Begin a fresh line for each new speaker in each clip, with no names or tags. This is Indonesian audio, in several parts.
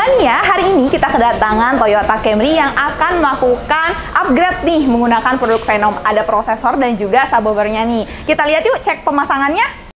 teman-teman ya, hari ini kita kedatangan Toyota Camry yang akan melakukan upgrade nih menggunakan produk Venom. Ada prosesor dan juga subwoofernya nih. Kita lihat yuk cek pemasangannya.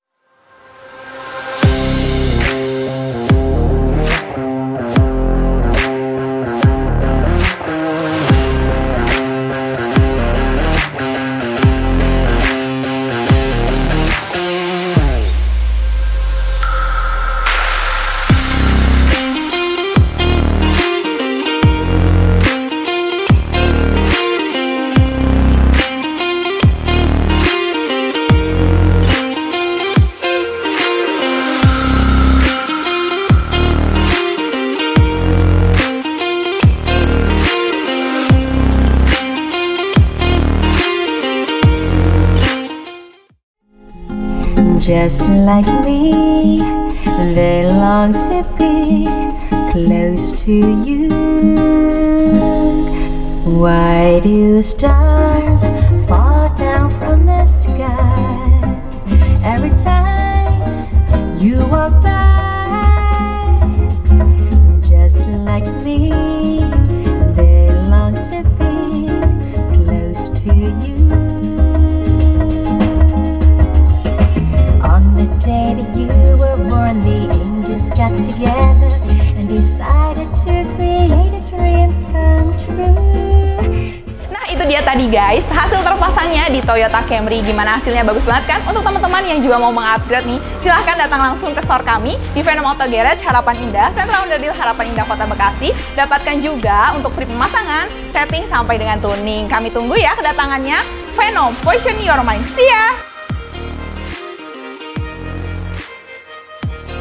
Just like me, they long to be close to you. Why do stars fall down from the sky every time you walk by? Just like me, they long to be close to you. The day that you were born, the angels got together and decided to create a dream come true.
Nah, itu dia tadi guys, hasil terpasangnya di Toyota Camry. Gimana hasilnya? Bagus banget kan? Untuk teman-teman yang juga mau mengupgrade nih, silahkan datang langsung ke store kami di Venom Auto Garage Harapan Indah, Sentra Onderdil Harapan Indah Kota Bekasi. Dapatkan juga untuk free pemasangan, setting sampai dengan tuning. Kami tunggu ya kedatangannya. Venom, Poison Your Mind. See ya!